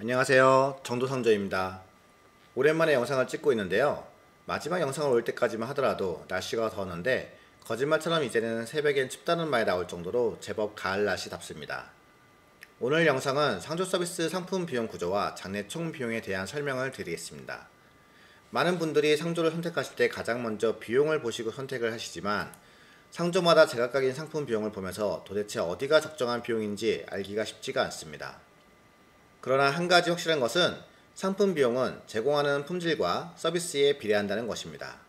안녕하세요, 정도상조입니다. 오랜만에 영상을 찍고 있는데요. 마지막 영상을 올 때까지만 하더라도 날씨가 더웠는데 거짓말처럼 이제는 새벽엔 춥다는 말이 나올 정도로 제법 가을 날씨답습니다. 오늘 영상은 상조 서비스 상품 비용 구조와 장래 총 비용에 대한 설명을 드리겠습니다. 많은 분들이 상조를 선택하실 때 가장 먼저 비용을 보시고 선택을 하시지만 상조마다 제각각인 상품 비용을 보면서 도대체 어디가 적정한 비용인지 알기가 쉽지가 않습니다. 그러나 한 가지 확실한 것은 상품 비용은 제공하는 품질과 서비스에 비례한다는 것입니다.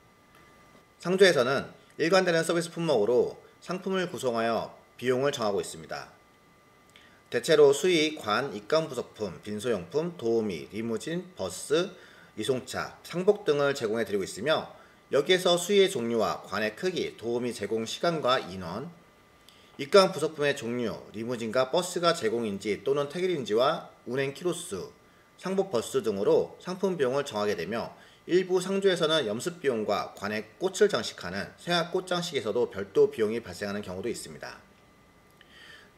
상조에서는 일관되는 서비스 품목으로 상품을 구성하여 비용을 정하고 있습니다. 대체로 수의, 관, 입감 부속품, 빈소용품, 도우미, 리무진, 버스, 이송차, 상복 등을 제공해 드리고 있으며 여기에서 수의의 종류와 관의 크기, 도우미 제공 시간과 인원, 입감 부속품의 종류, 리무진과 버스가 제공인지 또는 택일인지와 운행 키로수, 상복 버스 등으로 상품 비용을 정하게 되며 일부 상조에서는 염습 비용과 관에 꽃을 장식하는 생화 꽃 장식에서도 별도 비용이 발생하는 경우도 있습니다.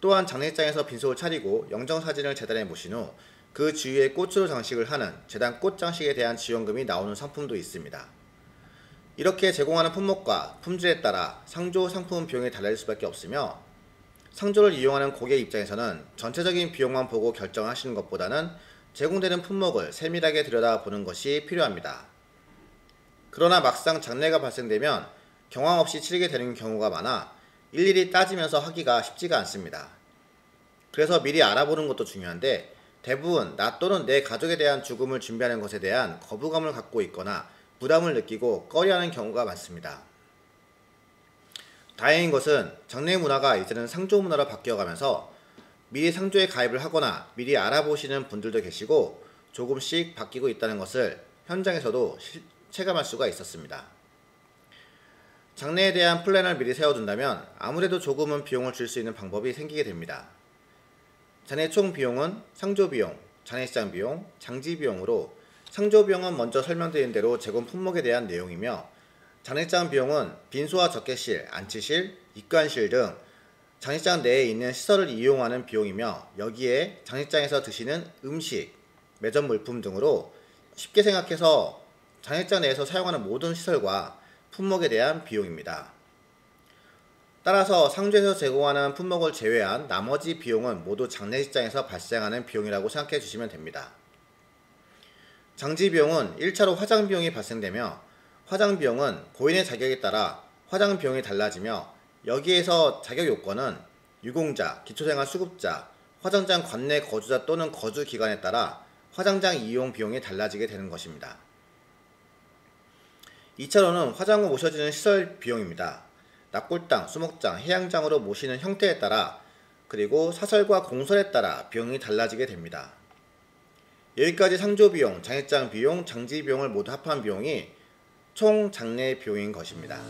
또한 장례장에서 빈소를 차리고 영정사진을 재단에 모신 후 그 주위에 꽃으로 장식을 하는 재단 꽃 장식에 대한 지원금이 나오는 상품도 있습니다. 이렇게 제공하는 품목과 품질에 따라 상조 상품 비용이 달라질 수밖에 없으며 상조를 이용하는 고객 입장에서는 전체적인 비용만 보고 결정하시는 것보다는 제공되는 품목을 세밀하게 들여다보는 것이 필요합니다. 그러나 막상 장례가 발생되면 경황 없이 치르게 되는 경우가 많아 일일이 따지면서 하기가 쉽지가 않습니다. 그래서 미리 알아보는 것도 중요한데 대부분 나 또는 내 가족에 대한 죽음을 준비하는 것에 대한 거부감을 갖고 있거나 부담을 느끼고 꺼려하는 경우가 많습니다. 다행인 것은 장례 문화가 이제는 상조 문화로 바뀌어가면서 미리 상조에 가입을 하거나 미리 알아보시는 분들도 계시고 조금씩 바뀌고 있다는 것을 현장에서도 체감할 수가 있었습니다. 장례에 대한 플랜을 미리 세워둔다면 아무래도 조금은 비용을 줄 수 있는 방법이 생기게 됩니다. 장례 총 비용은 상조 비용, 장례식장 비용, 장지 비용으로 상조 비용은 먼저 설명드린 대로 제공 품목에 대한 내용이며 장례식장 비용은 빈소와 적개실, 안치실, 입관실 등 장례식장 내에 있는 시설을 이용하는 비용이며 여기에 장례식장에서 드시는 음식, 매점 물품 등으로 쉽게 생각해서 장례식장 내에서 사용하는 모든 시설과 품목에 대한 비용입니다. 따라서 상조에서 제공하는 품목을 제외한 나머지 비용은 모두 장례식장에서 발생하는 비용이라고 생각해 주시면 됩니다. 장지 비용은 1차로 화장 비용이 발생되며 화장 비용은 고인의 자격에 따라 화장 비용이 달라지며 여기에서 자격 요건은 유공자, 기초생활수급자, 화장장 관내 거주자 또는 거주 기간에 따라 화장장 이용 비용이 달라지게 되는 것입니다. 2차로는 화장 후 모셔지는 시설 비용입니다. 납골당, 수목장, 해양장으로 모시는 형태에 따라 그리고 사설과 공설에 따라 비용이 달라지게 됩니다. 여기까지 상조 비용, 장례장 비용, 장지 비용을 모두 합한 비용이 총 장례 비용인 것입니다.